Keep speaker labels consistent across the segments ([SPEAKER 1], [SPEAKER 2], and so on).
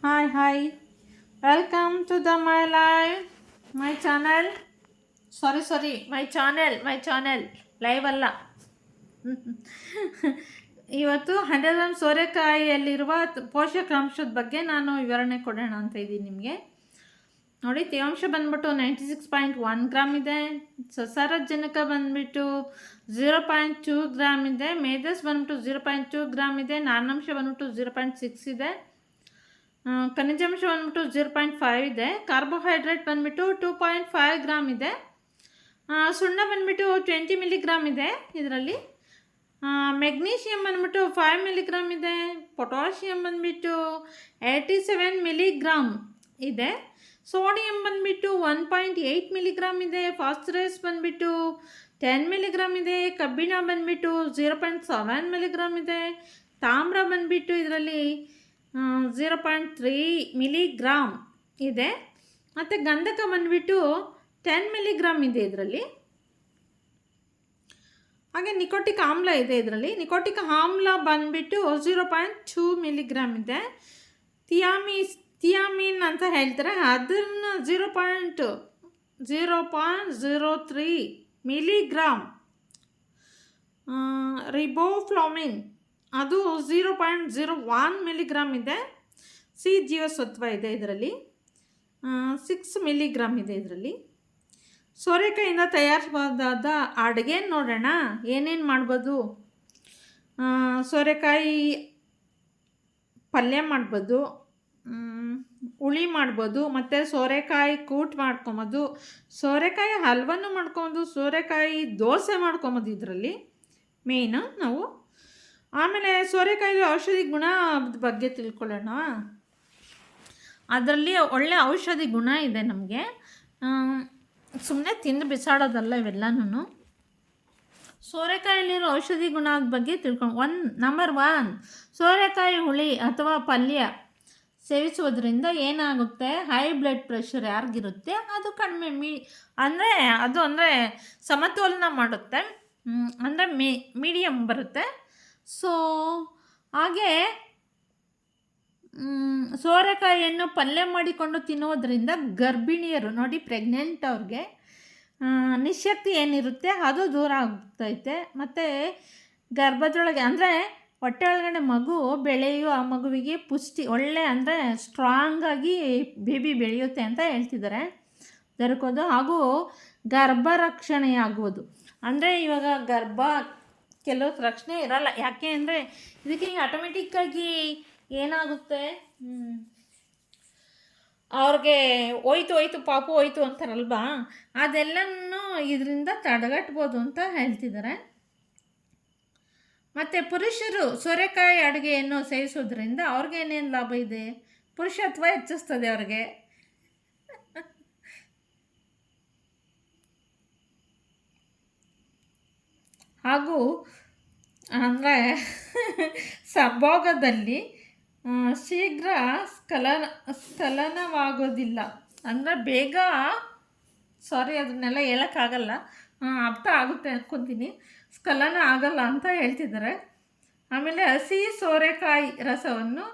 [SPEAKER 1] Hi. Welcome to the my live, my channel. Sorry, my channel. Live ಅಲ್ಲ. ಇವತ್ತು 100 gram ಸೋರೆಕಾಯಿಯಲ್ಲಿರುವ ಪೋಷಕಾಂಶದ ಬಗ್ಗೆ ನಾನು ವಿವರಣೆ ಕೊಡೋಣ ಅಂತ ಇದ್ದೀನಿ ನಿಮಗೆ. ನೋಡಿ, ತೇವಾಂಶ ಬಂದ್ಬಿಟ್ಟು 96.1 ಗ್ರಾಮ್ ಇದೆ, ಸಸಾರಜನಕ ಬಂದ್ಬಿಟ್ಟು 0.2 ಗ್ರಾಮ್ ಇದೆ, ಮೇಧಸ್ ಬಂದ್ಬಿಟ್ಟು 0.2 ಗ್ರಾಮ್ ಇದೆ, ನಾರಿನಾಂಶ ಬಂದ್ಬಿಟ್ಟು 0.6 ಇದೆ, ಖನಿಜಾಂಶ ಬಂದ್ಬಿಟ್ಟು 0.5 ಇದೆ, ಕಾರ್ಬೋಹೈಡ್ರೇಟ್ ಬಂದ್ಬಿಟ್ಟು 2.5 ಗ್ರಾಮ್ ಇದೆ, ಸುಣ್ಣ ಬಂದ್ಬಿಟ್ಟು 20 ಮಿಲಿಗ್ರಾಮ್ ಇದೆ ಇದರಲ್ಲಿ, ಮೆಗ್ನೀಷಿಯಮ್ ಬಂದ್ಬಿಟ್ಟು 5 ಮಿಲಿಗ್ರಾಮ್ ಇದೆ, ಪೊಟ್ಯಾಷಿಯಮ್ ಬಂದ್ಬಿಟ್ಟು 87 ಮಿಲಿಗ್ರಾಮ್ ಇದೆ, ಸೋಡಿಯಂ ಬಂದ್ಬಿಟ್ಟು 1.8 ಮಿಲಿಗ್ರಾಮ್ ಇದೆ, ಫಾಸ್ಫರಸ್ ಬಂದ್ಬಿಟ್ಟು 10 ಮಿಲಿಗ್ರಾಮ್ ಇದೆ, ಕಬ್ಬಿಣ ಬಂದ್ಬಿಟ್ಟು 0.7 ಮಿಲಿಗ್ರಾಮ್ ಇದೆ, ತಾಮ್ರ ಬಂದ್ಬಿಟ್ಟು ಇದರಲ್ಲಿ 0.3 ಮಿಲಿಗ್ರಾಮ್ ಇದೆ, ಮತ್ತು ಗಂಧಕ ಬಂದ್ಬಿಟ್ಟು 10 ಮಿಲಿಗ್ರಾಮ್ ಇದೆ ಇದರಲ್ಲಿ. ಹಾಗೆ ನಿಕೋಟಿಕ್ ಆಮ್ಲ ಇದೆ ಇದರಲ್ಲಿ. ನಿಕೋಟಿಕ್ ಆಮ್ಲ ಬಂದ್ಬಿಟ್ಟು 0.2 ಮಿಲಿಗ್ರಾಮ್ ಇದೆ. ಥಿಯಾಮಿನ್ ಅಂತ ಹೇಳ್ತಾರೆ, ಅದನ್ನು 0.03 ಮಿಲಿಗ್ರಾಮ್. ರಿಬೋಫ್ಲಾಮಿನ್ ಅದು 0.01 ಮಿಲಿಗ್ರಾಮ್ ಇದೆ. ಸಿ ಜೀವಸತ್ವ ಇದೆ ಇದರಲ್ಲಿ, 6 ಮಿಲಿಗ್ರಾಮ್ ಇದೆ ಇದರಲ್ಲಿ. ಸೋರೆಕಾಯಿಂದ ತಯಾರಿಸಬಹುದಾದ ಅಡುಗೆ ನೋಡೋಣ, ಏನೇನು ಮಾಡ್ಬೋದು. ಸೋರೆಕಾಯಿ ಪಲ್ಯ ಮಾಡ್ಬೋದು, ಹುಳಿ ಮಾಡ್ಬೋದು, ಮತ್ತು ಸೋರೆಕಾಯಿ ಕೂಟ್ ಮಾಡ್ಕೊಬೋದು, ಸೋರೆಕಾಯಿ ಹಲ್ವನ್ನು ಮಾಡ್ಕೊಬೋದು, ಸೋರೆಕಾಯಿ ದೋಸೆ ಮಾಡ್ಕೊಬೋದು ಇದರಲ್ಲಿ ಮೇಯ್ನು ನಾವು. ಆಮೇಲೆ ಸೋರೆಕಾಯಿ ಔಷಧಿ ಗುಣದ ಬಗ್ಗೆ ತಿಳ್ಕೊಳ್ಳೋಣ. ಅದರಲ್ಲಿ ಒಳ್ಳೆ ಔಷಧಿ ಗುಣ ಇದೆ ನಮಗೆ, ಸುಮ್ಮನೆ ತಿಂದು ಬಿಸಾಡೋದಲ್ಲ ಇವೆಲ್ಲನೂ. ಸೋರೆಕಾಯಲ್ಲಿರೋ ಔಷಧಿ ಗುಣದ ಬಗ್ಗೆ ತಿಳ್ಕೊಂಡು ನಂಬರ್ 1, ಸೋರೆಕಾಯಿ ಹುಳಿ ಅಥವಾ ಪಲ್ಯ ಸೇವಿಸುವುದರಿಂದ ಏನಾಗುತ್ತೆ, ಹೈ ಬ್ಲಡ್ ಪ್ರೆಷರ್ ಯಾರಿಗಿರುತ್ತೆ ಅದು ಕಡಿಮೆ ಅಂದರೆ ಸಮತೋಲನ ಮಾಡುತ್ತೆ, ಅಂದರೆ ಮೀಡಿಯಮ್ ಬರುತ್ತೆ. ಸೊ ಹಾಗೆ ಸೋರೆಕಾಯಿಯನ್ನು ಪಲ್ಯ ಮಾಡಿಕೊಂಡು ತಿನ್ನೋದ್ರಿಂದ ಗರ್ಭಿಣಿಯರು ನೋಡಿ, ಪ್ರೆಗ್ನೆಂಟ್ ಅವ್ರಿಗೆ ನಿಶ್ಶಕ್ತಿ ಏನಿರುತ್ತೆ ಅದು ದೂರ ಆಗ್ತೈತೆ. ಮತ್ತು ಗರ್ಭದೊಳಗೆ ಅಂದರೆ ಹೊಟ್ಟೆ ಒಳಗಡೆ ಮಗು ಬೆಳೆಯುವ ಮಗುವಿಗೆ ಪುಷ್ಟಿ ಒಳ್ಳೆ ಅಂದರೆ ಸ್ಟ್ರಾಂಗಾಗಿ ಬೇಬಿ ಬೆಳೆಯುತ್ತೆ ಅಂತ ಹೇಳ್ತಿದ್ದಾರೆ, ದೊರಕೋದು. ಹಾಗೂ ಗರ್ಭ ರಕ್ಷಣೆಯಾಗುವುದು, ಅಂದರೆ ಇವಾಗ ಗರ್ಭ ಕೆಲವು ರಕ್ಷಣೆ ಇರಲ್ಲ, ಯಾಕೆ ಅಂದರೆ ಇದಕ್ಕೆ ಆಟೋಮೆಟಿಕ್ಕಾಗಿ ಏನಾಗುತ್ತೆ, ಅವ್ರಿಗೆ ಹೋಯ್ತು ಪಾಪು ಹೋಯ್ತು ಅಂತಾರಲ್ವಾ, ಅದೆಲ್ಲನೂ ಇದರಿಂದ ತಡೆಗಟ್ಬೋದು ಅಂತ ಹೇಳ್ತಿದ್ದಾರೆ. ಮತ್ತು ಪುರುಷರು ಸೋರೆಕಾಯಿ ಅಡುಗೆಯನ್ನು ಸೇವಿಸೋದ್ರಿಂದ ಅವ್ರಿಗೇನೇನು ಲಾಭ ಇದೆ, ಪುರುಷತ್ವ ಹೆಚ್ಚಿಸ್ತದೆ ಅವ್ರಿಗೆ. ಹಾಗೂ ಅಂದರೆ ಸಂಭೋಗದಲ್ಲಿ ಶೀಘ್ರ ಸ್ಖಲನವಾಗೋದಿಲ್ಲ, ಅಂದರೆ ಬೇಗ ಅದನ್ನೆಲ್ಲ ಹೇಳೋಕ್ಕಾಗಲ್ಲ, ಅರ್ಥ ಆಗುತ್ತೆ ಅಂದ್ಕೊತೀನಿ, ಸ್ಖಲನ ಆಗಲ್ಲ ಅಂತ ಹೇಳ್ತಿದ್ದಾರೆ. ಆಮೇಲೆ ಹಸಿ ಸೋರೆಕಾಯಿ ರಸವನ್ನು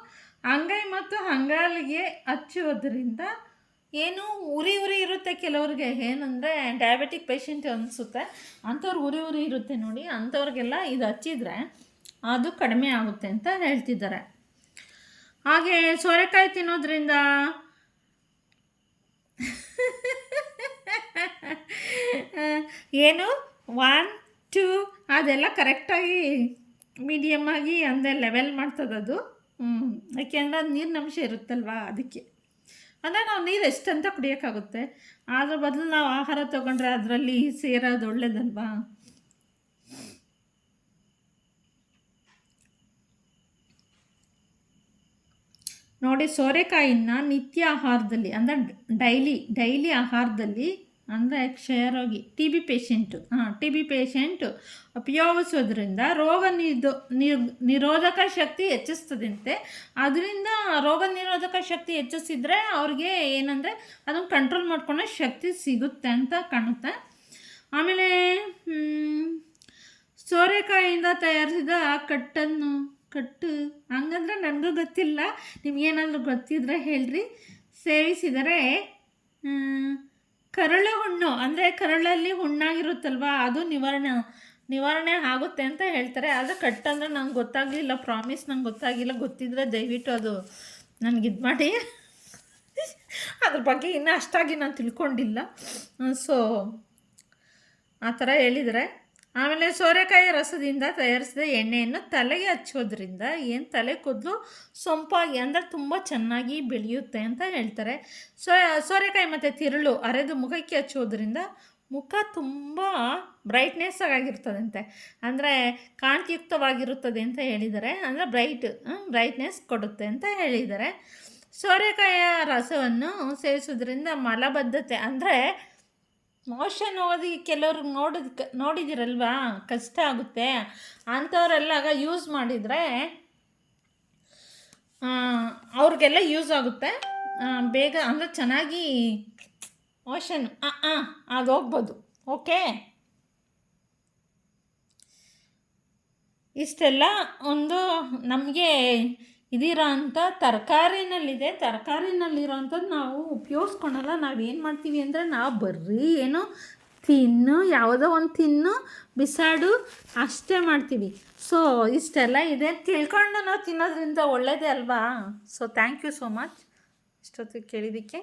[SPEAKER 1] ಅಂಗೈ ಮತ್ತು ಅಂಗಾಲಿಗೆ ಹಚ್ಚುವುದರಿಂದ ಏನು ಉರಿ ಇರುತ್ತೆ ಕೆಲವ್ರಿಗೆ, ಏನಂದರೆ ಡಯಾಬಿಟಿಕ್ ಪೇಷಂಟ್ ಅನಿಸುತ್ತೆ, ಅಂಥವ್ರಿಗೆ ಉರಿ ಇರುತ್ತೆ ನೋಡಿ, ಅಂಥವ್ರಿಗೆಲ್ಲ ಇದು ಹಚ್ಚಿದರೆ ಅದು ಕಡಿಮೆ ಆಗುತ್ತೆ ಅಂತ ಹೇಳ್ತಿದ್ದಾರೆ. ಹಾಗೆ ಸೋರೆಕಾಯಿ ತಿನ್ನೋದ್ರಿಂದ ಏನು 1, 2 ಅದೆಲ್ಲ ಕರೆಕ್ಟಾಗಿ ಮೀಡಿಯಮ್ ಆಗಿ ಅಂದರೆ ಲೆವೆಲ್ ಮಾಡ್ತದದು. ಯಾಕೆಂದರೆ ಅದು ನೀರಿನಂಶ ಇರುತ್ತಲ್ವ, ಅದಕ್ಕೆ. ಅಂದರೆ ನಾವು ನೀರು ಎಷ್ಟಂತ ಕುಡಿಯೋಕ್ಕಾಗುತ್ತೆ, ಅದ್ರ ಬದಲು ನಾವು ಆಹಾರ ತೊಗೊಂಡ್ರೆ ಅದರಲ್ಲಿ ಸೇರೋದು ಒಳ್ಳೇದಲ್ವಾ. ನೋಡಿ, ಸೋರೆಕಾಯಿನ ನಿತ್ಯ ಆಹಾರದಲ್ಲಿ ಅಂದರೆ ಡೈಲಿ ಆಹಾರದಲ್ಲಿ ಅಂದರೆ ಕ್ಷಯರೋಗಿ ಟಿ ಬಿ ಪೇಷೆಂಟು ಉಪಯೋಗಿಸೋದ್ರಿಂದ ನಿರೋಧಕ ಶಕ್ತಿ ಹೆಚ್ಚಿಸ್ತದಂತೆ. ಅದರಿಂದ ರೋಗ ನಿರೋಧಕ ಶಕ್ತಿ ಹೆಚ್ಚಿಸಿದರೆ ಅವ್ರಿಗೆ ಏನಂದರೆ ಅದನ್ನು ಕಂಟ್ರೋಲ್ ಮಾಡ್ಕೊಳ್ಳೋ ಶಕ್ತಿ ಸಿಗುತ್ತೆ ಅಂತ ಕಾಣುತ್ತೆ. ಆಮೇಲೆ ಸೋರೆಕಾಯಿಯಿಂದ ತಯಾರಿಸಿದ ಕಟ್ಟನ್ನು ಕಟ್ಟು ಹಂಗಂದ್ರೆ ನನಗೂ ಗೊತ್ತಿಲ್ಲ, ನಿಮಗೇನಾದರೂ ಗೊತ್ತಿದ್ರೆ ಹೇಳ್ರಿ. ಸೇವಿಸಿದರೆ ಕರಳು ಹುಣ್ಣು ಅಂದರೆ ಕರಳಲ್ಲಿ ಹುಣ್ಣಾಗಿರುತ್ತಲ್ವ ಅದು ನಿವಾರಣೆ ಆಗುತ್ತೆ ಅಂತ ಹೇಳ್ತಾರೆ. ಆದರೆ ಕಟ್ಟಂದ್ರೆ ನಂಗೆ ಗೊತ್ತಾಗಲಿಲ್ಲ, ಪ್ರಾಮಿಸ್ ನಂಗೆ ಗೊತ್ತಾಗಿಲ್ಲ. ಗೊತ್ತಿದ್ರೆ ದಯವಿಟ್ಟು ಅದು ನನಗೆ ಇದು ಮಾಡಿ. ಅದ್ರ ಬಗ್ಗೆ ಇನ್ನೂ ಅಷ್ಟಾಗಿ ನಾನು ತಿಳ್ಕೊಂಡಿಲ್ಲ. ಸೊ ಆ ಥರ ಹೇಳಿದರೆ. ಆಮೇಲೆ ಸೋರೆಕಾಯಿ ರಸದಿಂದ ತಯಾರಿಸಿದ ಎಣ್ಣೆಯನ್ನು ತಲೆಗೆ ಹಚ್ಚೋದ್ರಿಂದ ಏನು ತಲೆ ಕೂದಲು ಸೊಂಪಾಗಿ ಅಂದರೆ ತುಂಬ ಚೆನ್ನಾಗಿ ಬೆಳೆಯುತ್ತೆ ಅಂತ ಹೇಳ್ತಾರೆ. ಸೋರೆಕಾಯಿ ಮತ್ತು ತಿರುಳು ಅರೆದು ಮುಖಕ್ಕೆ ಹಚ್ಚೋದ್ರಿಂದ ಮುಖ ತುಂಬ ಬ್ರೈಟ್ನೆಸ್ ಆಗಿರ್ತದಂತೆ, ಅಂದರೆ ಕಾಂತಿಯುಕ್ತವಾಗಿರುತ್ತದೆ ಅಂತ ಹೇಳಿದ್ದಾರೆ. ಅಂದರೆ ಬ್ರೈಟ್ನೆಸ್ ಕೊಡುತ್ತೆ ಅಂತ ಹೇಳಿದ್ದಾರೆ. ಸೋರೆಕಾಯಿಯ ರಸವನ್ನು ಸೇವಿಸೋದ್ರಿಂದ ಮಲಬದ್ಧತೆ ಅಂದರೆ ಮೋಷನ್ ಹೋಗೋದು ಕೆಲವ್ರು ನೋಡಿದಿರಲ್ವಾ, ಕಷ್ಟ ಆಗುತ್ತೆ ಅಂಥವರೆಲ್ಲ ಯೂಸ್ ಮಾಡಿದರೆ ಅವ್ರಿಗೆಲ್ಲ ಯೂಸ್ ಆಗುತ್ತೆ. ಬೇಗ ಅಂದರೆ ಚೆನ್ನಾಗಿ ಮೋಷನ್ ಅದು ಹೋಗ್ಬೋದು. ಓಕೆ, ಇಷ್ಟೆಲ್ಲ ಒಂದು ನಮಗೆ ಇದಿರೋ ಅಂಥ ತರಕಾರಿನಲ್ಲಿರೋಂಥದ್ದು ನಾವು ಉಪಯೋಗಿಸ್ಕೊಳಲ್ಲ. ನಾವೇನು ಮಾಡ್ತೀವಿ ಅಂದರೆ ನಾವು ಬರೀ ಏನೋ ಯಾವುದೋ ಒಂದು ತಿನ್ನು ಬಿಸಾಡು ಅಷ್ಟೇ ಮಾಡ್ತೀವಿ. ಸೊ ಇಷ್ಟೆಲ್ಲ ಇದೆ ತಿಳ್ಕೊಂಡು ನಾವು ತಿನ್ನೋದ್ರಿಂದ ಒಳ್ಳೆಯದೇ ಅಲ್ವಾ. So thank you so much ಇಷ್ಟೊತ್ತಿಗೆ ಕೇಳಿದ್ದಕ್ಕೆ.